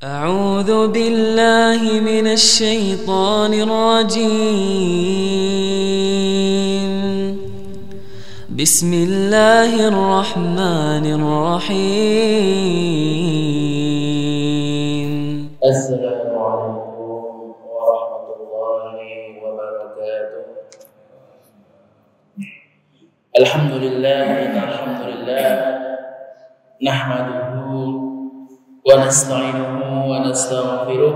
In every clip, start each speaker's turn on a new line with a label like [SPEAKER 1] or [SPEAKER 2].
[SPEAKER 1] أعوذ بالله من الشيطان الرجيم. بسم الله الرحمن الرحيم.
[SPEAKER 2] السلام عليكم ورحمة الله وبركاته. الحمد لله نحمده ونستعينه ونستغفره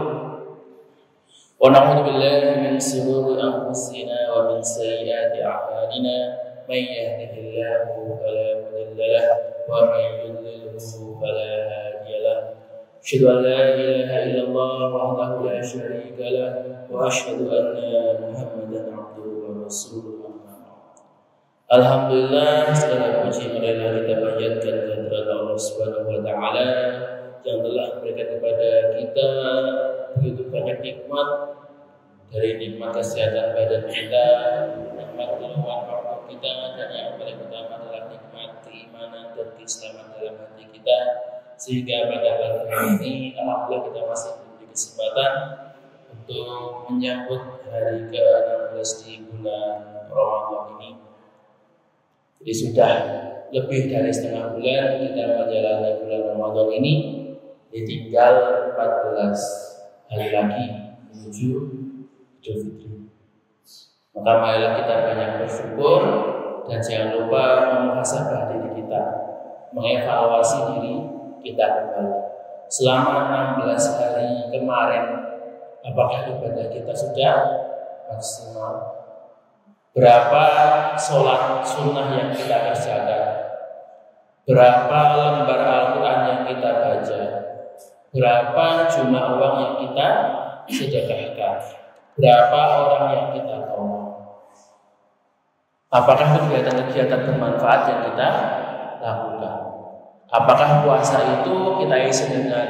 [SPEAKER 2] ونعوذ بالله من شرور أنفسنا ومن سيئات أعمالنا من يهده الله فلا مضل له ومن يضلل فلا هادي له أشهد أن لا إله إلا الله وحده لا شريك له وأشهد أن محمدا عبده ورسوله. Alhamdulillah, segala puji marilah kita panjatkan kehadirat Allah Subhanahu wa taala yang telah memberikan kepada kita begitu banyak nikmat, dari nikmat kesehatan badan kita, nikmat keluhan waktu kita, dan yang paling utama adalah nikmat keimanan dan keislaman dalam hati kita, sehingga pada pagi hari ini alhamdulillah kita masih diberi kesempatan untuk menyambut hari ke-16 di bulan Ramadan ini. Jadi sudah lebih dari setengah bulan kita menjalani bulan Ramadan ini. Tinggal 14 hari lagi menuju Idul Fitri. Maka marilah kita banyak bersyukur dan jangan lupa memuhasabah diri kita, mengevaluasi diri kita kembali. Selama 16 hari kemarin, apakah ibadah kita sudah maksimal? Berapa sholat sunnah yang kita kerjakan? Berapa lembar Al-Quran yang kita baca? Berapa jumlah uang yang kita sedekahkan? Berapa orang yang kita tolong? Apakah kegiatan-kegiatan bermanfaat yang kita lakukan? Apakah puasa itu kita isi dengan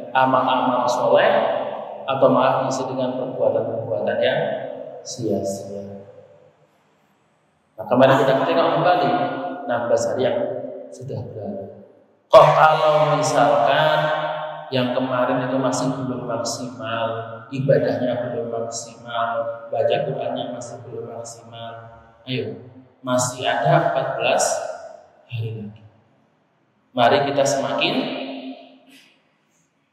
[SPEAKER 2] amal-amal soleh atau malah isi dengan perbuatan-perbuatan yang sia-sia? Maka mari kita tengok kembali 16 hari yang sudah berlalu. Kok kalau misalkan yang kemarin itu masih belum maksimal, ibadahnya belum maksimal, baca Qur'annya masih belum maksimal, ayo, masih ada 14 hari lagi. Mari kita semakin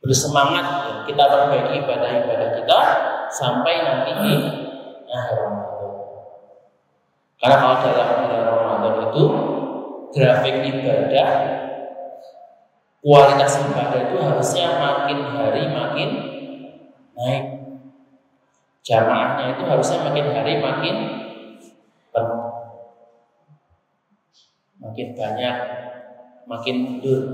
[SPEAKER 2] bersemangat ya, kita perbaiki ibadah-ibadah kita sampai nanti di akhir Ramadan. Karena kalau dalam bulan Ramadan itu grafik ibadah, kualitas ibadah itu harusnya makin hari makin naik. Jamaahnya itu harusnya makin hari makin penuh, makin banyak, makin mundur.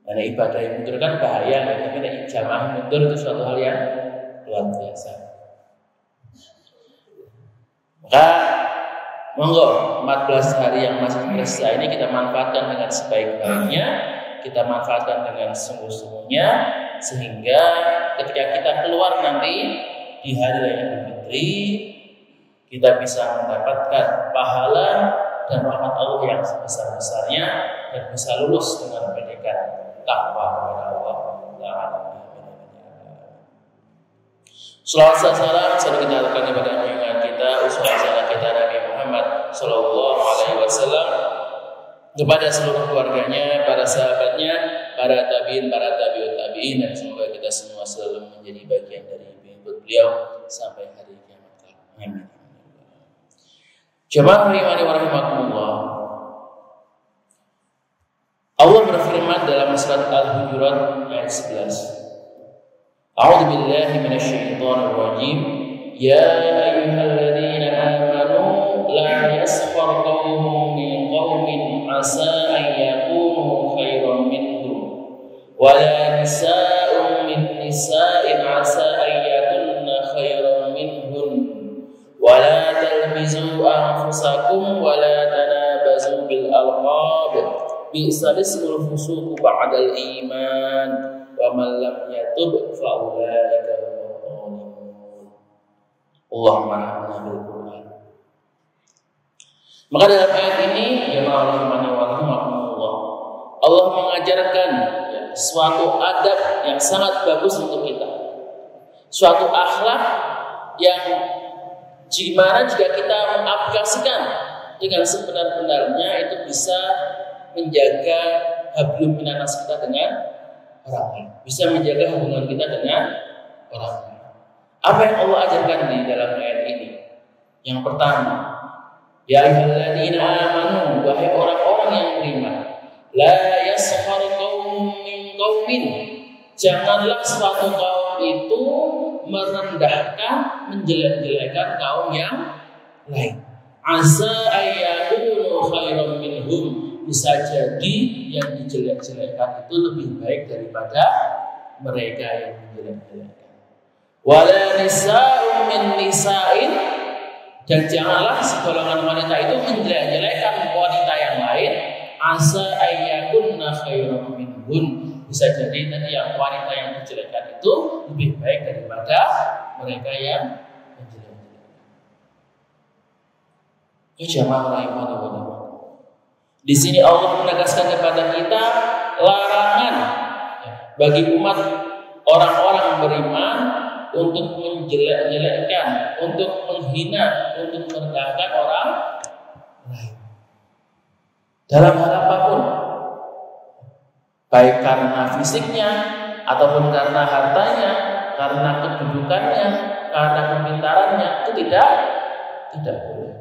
[SPEAKER 2] Karena ibadah yang mundur kan bahaya, tapi jamaah mundur itu suatu hal yang luar biasa. Maka monggo 14 hari yang masih tersisa ini kita manfaatkan dengan sebaik-baiknya, kita manfaatkan dengan sungguh-sungguhnya, sehingga ketika kita keluar nanti di hari raya Idul Fitri kita bisa mendapatkan pahala dan rahmat Allah yang sebesar-besarnya dan bisa lulus dengan predikat takwa kepada Allah Taala. Selawat salam selalu kita lakukan kepada junjungan kita, uswah kita Nabi Muhammad Sallallahu Alaihi Wasallam, kepada seluruh keluarganya, para sahabatnya, para tabiin, para tabiut tabiin, dan semoga kita semua selalu menjadi bagian dari pengikut beliau sampai hari kiamat kelak. Amin. Jemaah rahimani wa rahimakumullah. Allah berfirman dalam surat Al-Hujurat ayat 11. A'udzu billahi minasyaitonir rajim. Ya ayyuhalladzina amanu la yaskhar qaumun min qaumin asa an yakunu khairan minhum wa la nisa'un min nisa'in asa an yakunna khairan minhun wa la talmizu anfusakum wa la tanabazu bil alqab bi'sal ismul fusuq ba'dal iman wa man lam yatub fa ulaika humul zalimun. Allahumma rahmana bil Qur'an. Maka dalam ayat ini, jemaah rahimani wa rahimakumullah, Allah mengajarkan suatu adab yang sangat bagus untuk kita, suatu akhlak yang gimana jika kita mengaplikasikan dengan sebenar-benarnya itu bisa menjaga hablum minanas kita dengan orang lain, bisa menjaga hubungan kita dengan orang lain. Apa yang Allah ajarkan di dalam ayat ini? Yang pertama, ya ayyuhalladzina amanu, wahai orang-orang yang beriman, la yaskhar qaumun min qaumin, janganlah suatu kaum itu merendahkan, menjelek-jelekkan kaum yang lain. Asa ayyakunu khairan minhum, bisa jadi yang dijelek-jelekkan itu lebih baik daripada mereka yang menjelek-jelekkan. Wala nisa'un min nisa'in, dan janganlah segolongan wanita itu menjelek-jelekkan wanita yang lain. Asa ayyakunna khairan minhun, bisa jadi nanti yang wanita yang dijelekkan itu lebih baik daripada mereka yang menjelek-jelekkan. Jamaah rahimani wa rahimah. Di sini Allah menegaskan kepada kita larangan bagi umat orang-orang beriman untuk menjelek-jelekkan, untuk menghina, untuk merendahkan orang lain dalam hal apapun, baik karena fisiknya ataupun karena hartanya, karena kedudukannya, karena kepintarannya, itu tidak boleh.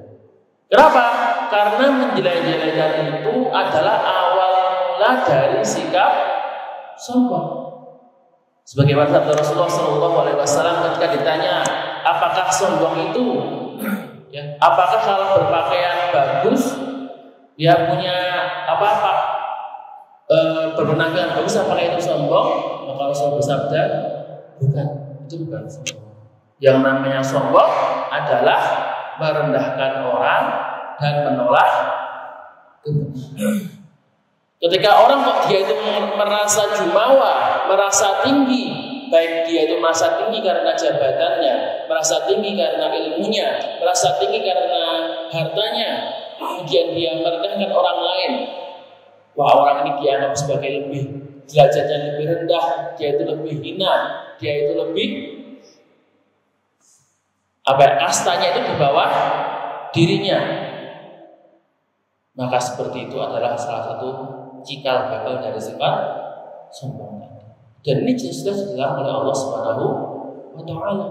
[SPEAKER 2] Kenapa? Karena menjelek-jelekkan itu adalah awal mula dari sikap sombong. Sebagaimana sabda Rasulullah SAW ketika ditanya, apakah sombong itu? Ya, apakah kalau berpakaian bagus, dia punya berpenampilan bagus, apakah itu sombong? Maka Rasulullah bersabda, bukan, itu bukan sombong. Yang namanya sombong adalah merendahkan orang dan menolak kebenaran. Ketika orang kok dia itu merasa jumawa, merasa tinggi, baik dia itu merasa tinggi karena jabatannya, merasa tinggi karena ilmunya, merasa tinggi karena hartanya, kemudian dia merendahkan orang lain, wah orang ini dianggap sebagai lebih, derajatnya lebih rendah, dia itu lebih hina, dia itu lebih kastanya itu di bawah dirinya, maka seperti itu adalah salah satu cikal bakal dari sifat sombong. Dan ini jelas dilarang oleh Allah Subhanahu wa Ta'ala.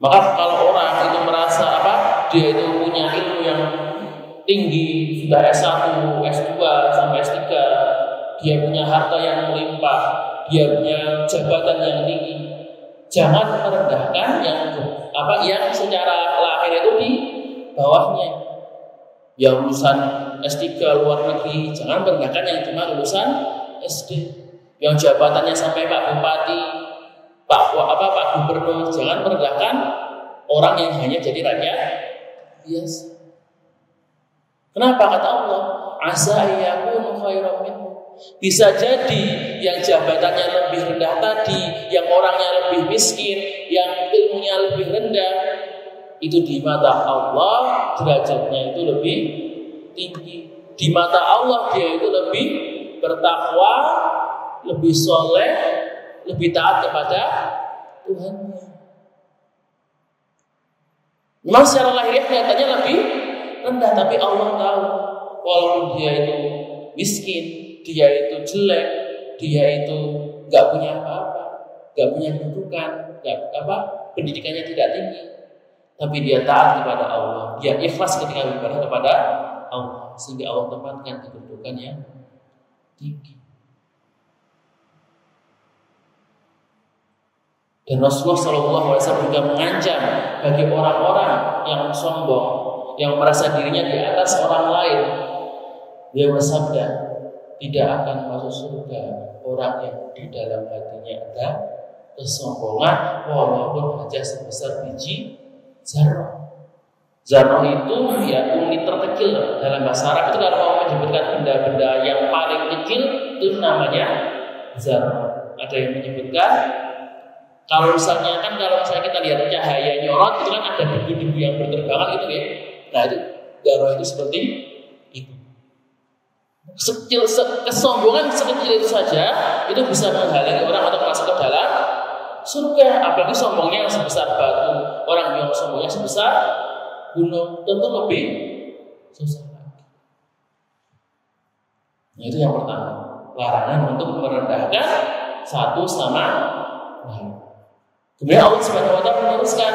[SPEAKER 2] Maka kalau orang itu merasa dia itu punya ilmu yang tinggi, sudah S1, S2 sampai S3, dia punya harta yang melimpah, dia punya jabatan yang tinggi, jangan merendahkan yang secara lahir itu di bawahnya. Yang lulusan S3 luar negeri, jangan merendahkan yang cuma lulusan SD. Yang jabatannya sampai Pak Bupati, Pak Gubernur, jangan merendahkan orang yang hanya jadi rakyat biasa. Kenapa? Kata Allah, asa ayyakunu khairan minhum. Bisa jadi yang jabatannya lebih rendah tadi, yang orangnya lebih miskin, yang ilmunya lebih rendah, itu di mata Allah derajatnya itu lebih tinggi. Di mata Allah dia itu lebih bertakwa, lebih soleh, lebih taat kepada Tuhannya. Memang secara lahiriah kelihatannya lebih rendah, tapi Allah tahu walaupun dia itu miskin, dia itu jelek, dia itu nggak punya apa-apa, nggak punya kedudukan, pendidikannya tidak tinggi, tapi dia taat kepada Allah, dia ikhlas ketika beribadah kepada Allah, sehingga Allah tempatkan kedudukan yang tinggi. Dan Rasulullah SAW juga mengancam bagi orang-orang yang sombong, yang merasa dirinya di atas orang lain. Dia bersabda, tidak akan masuk surga orang yang di dalam hatinya ada kesombongan, walaupun hanya sebesar biji zarah. Zarah itu unit terkecil dalam bahasa Arab itu kalau mau menyebutkan benda-benda yang paling kecil itu namanya zarah. Ada yang menyebutkan kalau misalnya kita lihat cahaya nyorot itu kan ada debu-debu yang berterbangan gitu ya. Nah itu zarah itu seperti itu. Kesombongan sekecil itu saja itu bisa menghalangi orang untuk masuk ke dalam surga. Apalagi sombongnya yang sebesar batu, orang yang sombongnya sebesar gunung, tentu lebih susah lagi. Itu yang pertama, larangan untuk merendahkan satu sama lain. Kemudian Allah Subhanahu wa taala meneruskan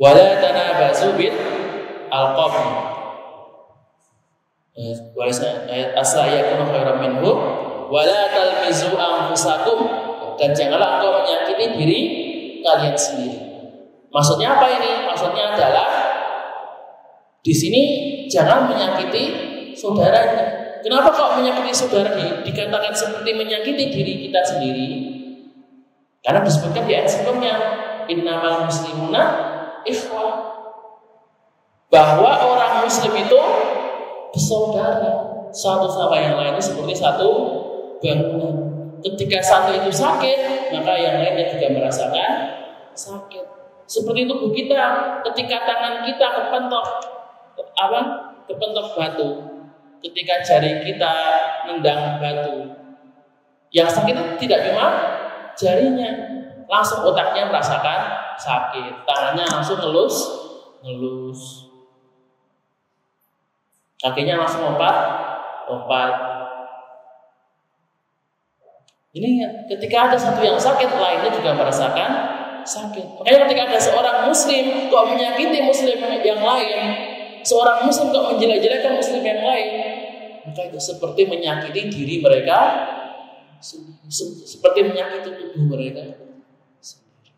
[SPEAKER 2] wala tanabazu bil alqab. Ayat asa yakunu khairan minhum wala talmizu anfusakum, dan janganlah engkau menyakiti diri kalian sendiri. Maksudnya apa ini? Maksudnya adalah di sini jangan menyakiti saudaranya. Kenapa kok menyakiti saudara dikatakan seperti menyakiti diri kita sendiri? Karena disebutkan di ayat sebelumnya, innamal muslimuna ikhwah, bahwa orang muslim itu bersaudara, satu sama yang lainnya seperti satu bangunan. Ketika satu itu sakit, maka yang lainnya juga merasakan sakit. Seperti tubuh kita, ketika tangan kita kepentok batu, ketika jari kita nendang batu, yang sakit itu tidak cuma jarinya, langsung otaknya merasakan sakit, tangannya langsung ngelus, kakinya langsung lompat. Ini ketika ada satu yang sakit, lainnya juga merasakan sakit. Makanya ketika ada seorang muslim kok menyakiti muslim yang lain, seorang muslim kok menjelek-jelekan muslim yang lain, maka itu seperti menyakiti diri mereka, seperti menyakiti tubuh mereka sendiri.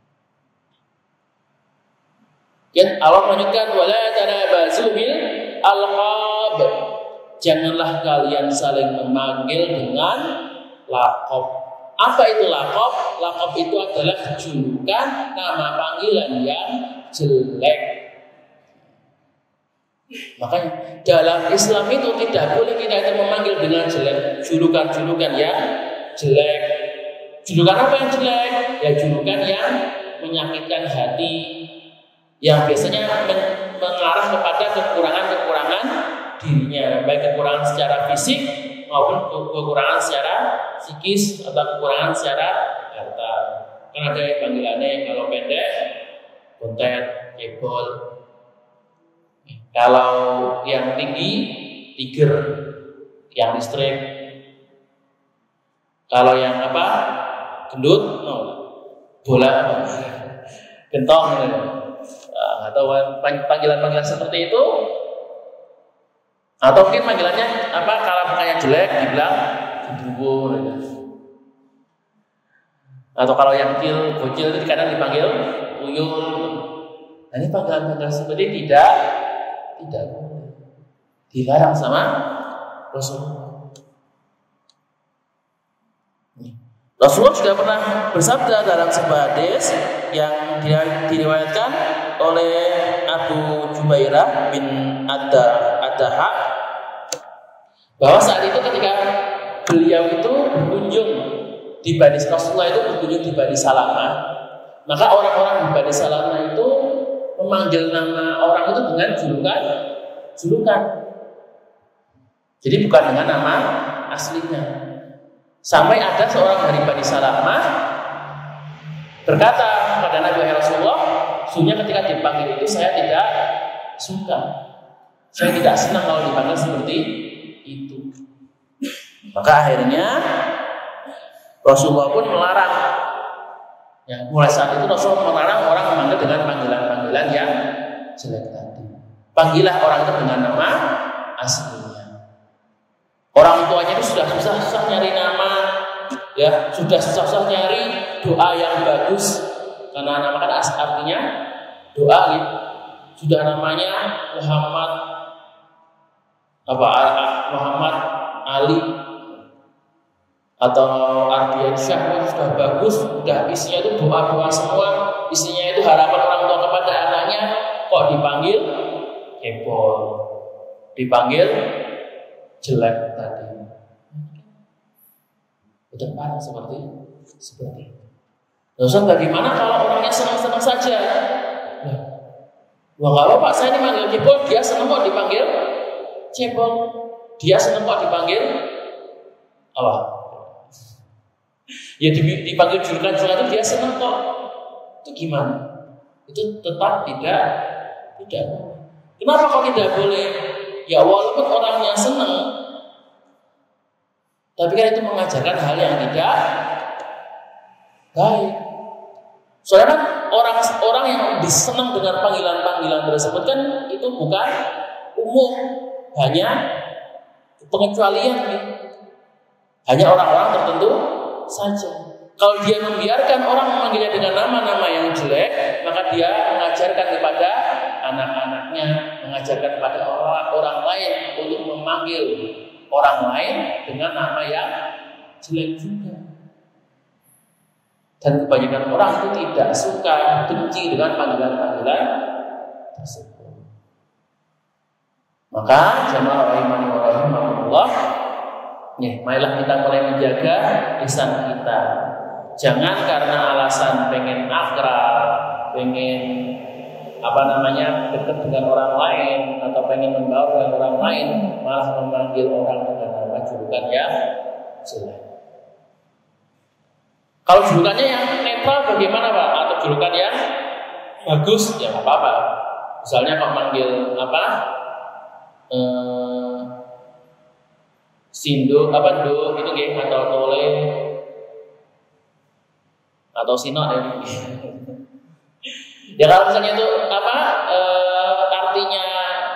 [SPEAKER 2] Dan Allah menyebutkan wala tanabazu bil alqab, janganlah kalian saling memanggil dengan laqab. Apa itu laqab? Laqab itu adalah julukan, nama panggilan yang jelek. Makanya dalam Islam itu tidak boleh kita itu memanggil dengan jelek, julukan-julukan yang jelek. Julukan apa yang jelek? Ya julukan yang menyakitkan hati, yang biasanya mengarah kepada kekurangan-kekurangan dirinya, baik kekurangan secara fisik maupun kekurangan secara psikis atau kekurangan secara harta. Kan ada panggilannya kalau pendek, kontet, cebol. Kalau yang tinggi, tiger, yang listrik. Kalau yang gendut, bola, gentong. Atau panggilan-panggilan seperti itu. Atau mungkin panggilannya kalau mukanya jelek dibilang gendruwo. Atau kalau yang kecil, bocil itu kadang dipanggil uyul. Nah, ini panggilan-panggilan seperti ini tidak dilarang sama Rasulullah. Rasulullah sudah pernah bersabda dalam sebuah hadis yang diriwayatkan oleh Abu Jubairah bin Addaha, bahwa saat itu ketika beliau itu berkunjung di Bani Rasulullah itu berkunjung di Bani Salamah, maka orang-orang di Bani Salamah itu memanggil nama orang itu dengan julukan. Jadi bukan dengan nama aslinya. Sampai ada seorang dari Bani Salamah berkata kepada Nabi Rasulullah, sesungguhnya ketika dipanggil itu saya tidak suka. Saya tidak senang kalau dipanggil seperti itu. Maka akhirnya Rasulullah pun melarang. Ya, mulai saat itu Rasulullah melarang orang memanggil dengan panggilan-panggilan yang jelek tadi. Panggillah orang itu dengan nama aslinya. Orang tuanya itu sudah susah-susah nyari nama, ya sudah susah-susah nyari doa yang bagus, karena nama kan artinya doa, gitu. Sudah namanya Muhammad Ali atau Ardian Syah, sudah bagus, sudah isinya itu doa-doa semua, isinya itu harapan orang tua kepada anaknya, kok dipanggil kebol, dipanggil jelek tadi. Betul parah seperti itu. Ustaz, bagaimana kalau orangnya senang-senang saja? Nah, Wah nggak apa-apa, saya dipanggil cebol, dia seneng kok dipanggil cebol, dia seneng kok dipanggil apa? Ya dipanggil julukan-julukan itu dia seneng kok. Itu gimana? Itu tetap tidak. Kenapa kok tidak boleh? Ya walaupun orangnya seneng, tapi kan itu mengajarkan hal yang tidak baik. Soalnya kan orang yang disenang dengan panggilan-panggilan tersebut kan itu bukan umum, hanya pengecualian nih. Hanya orang-orang tertentu saja. Kalau dia membiarkan orang memanggilnya dengan nama-nama yang jelek, maka dia mengajarkan kepada anak-anaknya, mengajarkan kepada orang lain untuk memanggil orang lain dengan nama yang jelek juga. Dan kebanyakan orang itu tidak suka, benci dengan panggilan-panggilan tersebut. Maka jamaah rahimani wa rahimakumullah, marilah kita mulai menjaga lisan kita. Jangan karena alasan pengen akrab, pengen dekat dengan orang lain atau pengen membaur dengan orang lain, malah memanggil orang dengan nama julukan yang jelek. Kalau julukannya yang netral bagaimana Pak? Atau julukan yang bagus ya nggak apa-apa. Misalnya kalau manggil Sindo Do itu nggih atau Tole atau Sino ya kalau misalnya itu artinya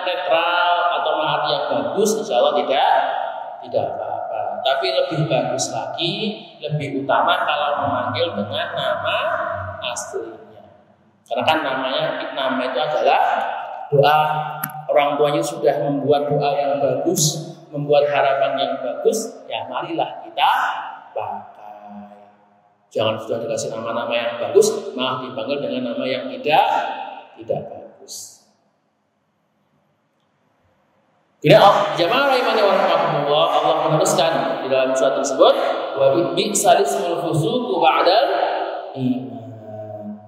[SPEAKER 2] netral atau arti yang bagus, insya Allah tidak apa-apa. Tapi lebih bagus lagi, lebih utama kalau memanggil dengan nama aslinya. Karena kan nama itu adalah doa. Orang tuanya sudah membuat doa yang bagus, membuat harapan yang bagus, ya marilah kita pakai. Jangan sudah dikasih nama-nama yang bagus, malah dipanggil dengan nama yang tidak bagus. Jamaah rahimani wa rahimakumullah, Allah meneruskan di dalam surat tersebut, wa bi'sal ismul fusuqu ba'dal iman.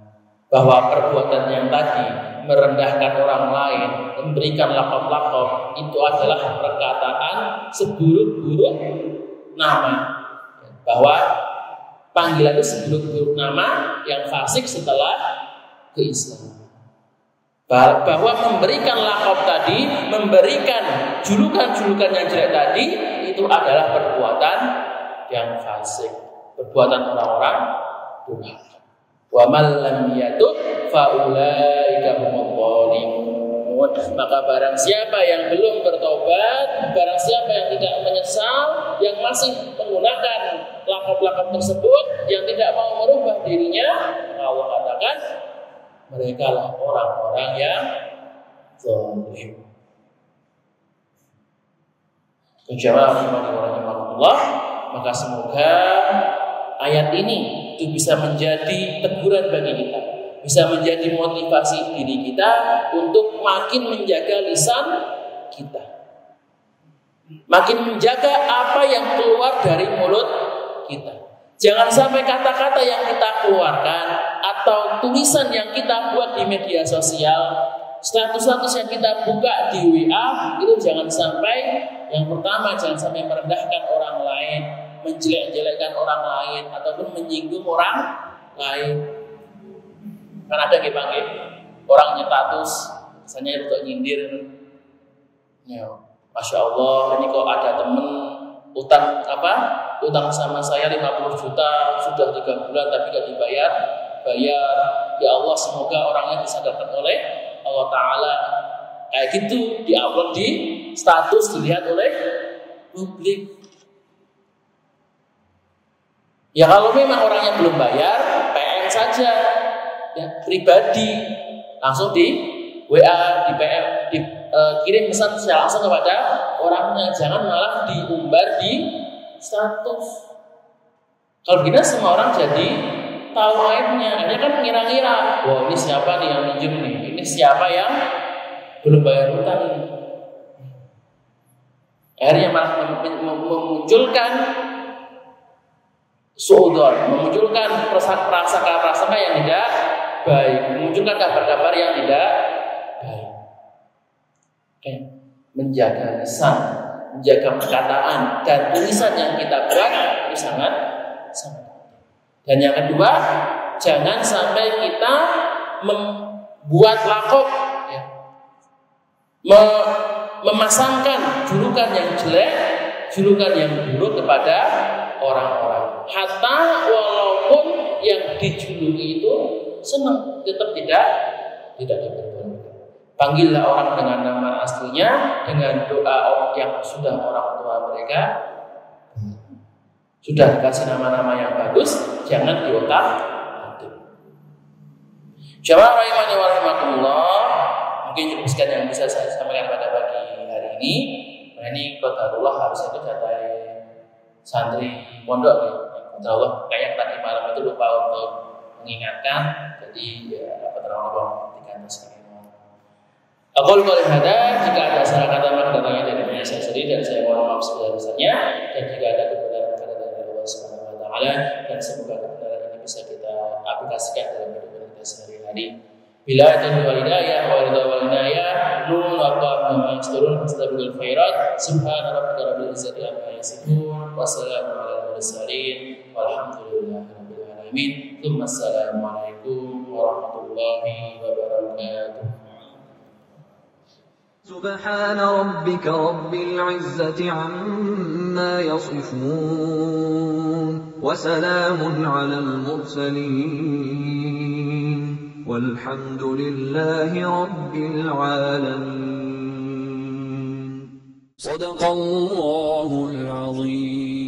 [SPEAKER 2] Bahwa perbuatan yang tadi merendahkan orang lain, memberikan lakop-lakop, itu adalah perkataan seburuk-buruk nama. Bahwa panggilan itu seburuk-buruk nama yang fasik setelah keislaman. Bahwa memberikan lakop tadi, memberikan julukan-julukan yang jelek tadi, itu adalah perbuatan yang fasik, perbuatan orang-orang durhaka. Wa man lam yatub fa ulaika humul zalimun. Maka barang siapa yang belum bertobat, barang siapa yang tidak menyesal, yang masih menggunakan lakop-lakop tersebut, yang tidak mau merubah dirinya, Allah katakan mereka lah orang-orang yang zalim. Jamaah rahimahullah, maka semoga ayat ini itu bisa menjadi teguran bagi kita, bisa menjadi motivasi diri kita untuk makin menjaga lisan kita, makin menjaga apa yang keluar dari mulut kita. Jangan sampai kata-kata yang kita keluarkan atau tulisan yang kita buat di media sosial, status-status yang kita buka di WA, itu jangan sampai, yang pertama jangan sampai merendahkan orang lain, menjelek-jelekkan orang lain, ataupun menyinggung orang lain. Kan ada nggih orang nyetatus, misalnya untuk nyindir, ya, Masya Allah, ini kok ada temen utang sama saya 50 juta sudah 3 bulan tapi gak bayar. Ya Allah, semoga orangnya disadarkan oleh Allah Ta'ala. Kayak gitu di-upload di status, dilihat oleh publik. Ya kalau memang orangnya belum bayar, PM saja, ya, pribadi, langsung di WA, di PM, kirim pesan secara langsung kepada orangnya, jangan malah diumbar di status. Kalau begini semua orang jadi tahu aibnya. Akhirnya kan ngira-ngira, wah ini siapa nih yang minjem nih, ini siapa yang belum bayar utang ini. Akhirnya malah memunculkan suudzon, memunculkan prasangka yang tidak baik, memunculkan kabar-kabar yang tidak baik. Oke. Menjaga lisan, menjaga perkataan dan tulisan yang kita buat itu sangat penting. Dan yang kedua, jangan sampai kita membuat lakop, ya, memasangkan julukan yang jelek, julukan yang buruk kepada orang-orang. Hatta walaupun yang dijuluki itu senang, tetap tidak diperbolehkan. Panggillah orang dengan nama aslinya, dengan doa yang sudah orang tua mereka sudah dikasih nama-nama yang bagus, jangan diotak-atik. Jamaah rahimani wa rahimakumullah, mungkin cukup sekian yang bisa saya sampaikan pada pagi hari ini. Nah, ini qadarullah harusnya itu jatah santri pondok ya. Qadarullah kayak tadi malam itu lupa untuk mengingatkan, jadi ya dapat terang-terang dikantos sekali. Aku boleh ada jika ada salah kata maka datangnya dari diri saya sendiri dan saya mohon maaf sebesar-besarnya, dan jika ada kebenaran dari Allah Subhanahu wa taala, dan semoga kebenaran ini bisa kita aplikasikan dalam kehidupan kita sehari-hari. Bila ada hidayah wa ridha wal inayah nun wa qama masturun fastabiqul khairat subhana rabbika rabbil izzati amma yasifun wa salamun alal mursalin walhamdulillahi rabbil alamin. Assalamu alaikum warahmatullahi wabarakatuh.
[SPEAKER 3] سبحان ربك رب العزة عما يصفون وسلام على المرسلين والحمد لله رب العالمين صدق الله العظيم.